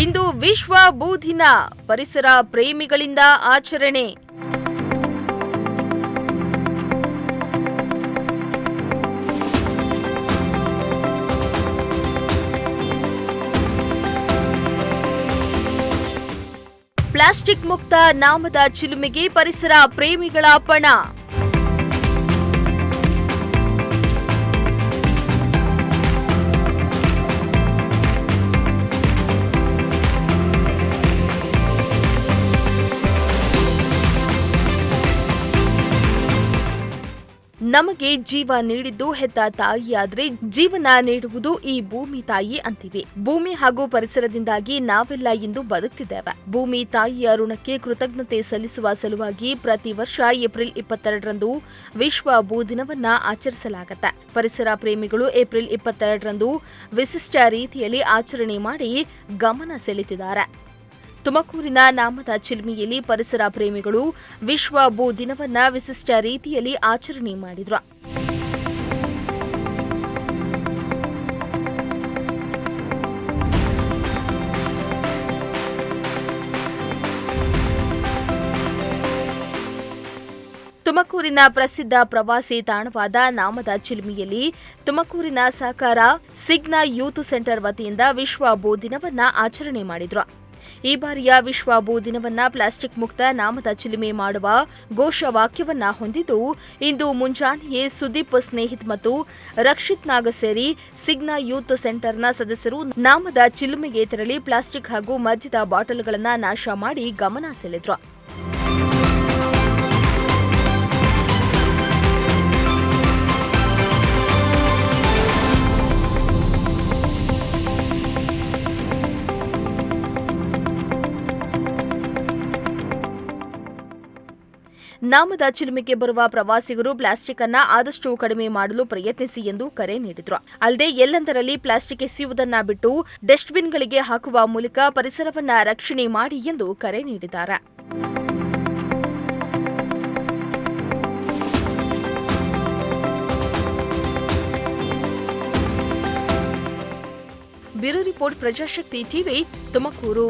ಇಂದು ವಿಶ್ವ ಭೂದಿನ, ಪರಿಸರ ಪ್ರೇಮಿಗಳಿಂದ ಆಚರಣೆ. ಪ್ಲಾಸ್ಟಿಕ್ ಮುಕ್ತ ನಾಮದ ಚಿಲುಮೆಗೆ ಪರಿಸರ ಪ್ರೇಮಿಗಳ ಪಣ. ನಮಗೆ ಜೀವ ನೀಡಿದ್ದು ಹೆತ್ತ ತಾಯಿಯಾದ್ರೆ ಜೀವನ ನೀಡುವುದು ಈ ಭೂಮಿ ತಾಯಿ ಅಂತೀವಿ. ಭೂಮಿ ಹಾಗೂ ಪರಿಸರದಿಂದಾಗಿ ನಾವೆಲ್ಲ ಇಂದು ಬದುಕ್ತಿದ್ದೇವೆ. ಭೂಮಿ ತಾಯಿಯ ಋಣಕ್ಕೆ ಕೃತಜ್ಞತೆ ಸಲ್ಲಿಸುವ ಸಲುವಾಗಿ ಪ್ರತಿ ವರ್ಷ ಏಪ್ರಿಲ್ 22ರಂದು ವಿಶ್ವ ಭೂದಿನವನ್ನ ಆಚರಿಸಲಾಗುತ್ತೆ. ಪರಿಸರ ಪ್ರೇಮಿಗಳು ಏಪ್ರಿಲ್ 22ರಂದು ವಿಶಿಷ್ಟ ರೀತಿಯಲ್ಲಿ ಆಚರಣೆ ಮಾಡಿ ಗಮನ ಸೆಳೆದಿದ್ದಾರೆ. ತುಮಕೂರಿನ ನಾಮದ ಚಿಲ್ಮಿಯಲ್ಲಿ ಪರಿಸರ ಪ್ರೇಮಿಗಳು ವಿಶ್ವ ಭೂ ದಿನವನ್ನ ವಿಶಿಷ್ಟ ರೀತಿಯಲ್ಲಿ ಆಚರಣೆ ಮಾಡಿದ್ರು. ತುಮಕೂರಿನ ಪ್ರಸಿದ್ಧ ಪ್ರವಾಸಿ ತಾಣವಾದ ನಾಮದ ಚಿಲ್ಮಿಯಲ್ಲಿ ತುಮಕೂರಿನ ಸಹಕಾರ ಸಿಗ್ನಾ ಯೂತ್ ಸೆಂಟರ್ ವತಿಯಿಂದ ವಿಶ್ವ ಭೂ ದಿನವನ್ನ ಆಚರಣೆ ಮಾಡಿದ್ರು. ಈ ಬಾರಿಯ ವಿಶ್ವ ಭೂ ದಿನವನ್ನ ಪ್ಲಾಸ್ಟಿಕ್ ಮುಕ್ತ ನಾಮದ ಚಿಲುಮೆ ಮಾಡುವ ಘೋಷವಾಕ್ಯವನ್ನ ಹೊಂದಿದ್ದು, ಇಂದು ಮುಂಜಾನೆಯೇ ಸುದೀಪ್ ಸ್ನೇಹಿತ್ ಮತ್ತು ರಕ್ಷಿತ್ ನಾಗ ಸೇರಿ ಸಿಗ್ನಾ ಯೂತ್ ಸೆಂಟರ್ನ ಸದಸ್ಯರು ನಾಮದ ಚಿಲುಮೆಗೆ ತೆರಳಿ ಪ್ಲಾಸ್ಟಿಕ್ ಹಾಗೂ ಮದ್ಯದ ಬಾಟಲ್ಗಳನ್ನು ನಾಶ ಮಾಡಿ ಗಮನ ಸೆಳೆದ್ರು. ನಾಮದ ಚಿಲುಮೆಗೆ ಬರುವ ಪ್ರವಾಸಿಗರು ಪ್ಲಾಸ್ಟಿಕ್ ಅನ್ನ ಆದಷ್ಟು ಕಡಿಮೆ ಮಾಡಲು ಪ್ರಯತ್ನಿಸಿ ಎಂದು ಕರೆ ನೀಡಿದ್ರು. ಅಲ್ಲದೆ ಎಲ್ಲೆಂದರಲ್ಲಿ ಪ್ಲಾಸ್ಟಿಕ್ ಎಸೆಯುವುದನ್ನ ಬಿಟ್ಟು ಡಸ್ಟ್ಬಿನ್ಗಳಿಗೆ ಹಾಕುವ ಮೂಲಕ ಪರಿಸರವನ್ನ ರಕ್ಷಣೆ ಮಾಡಿ ಎಂದು ಕರೆ ನೀಡಿದ್ದಾರೆ. Bureau report, Prajashakti TV, Tumakuru.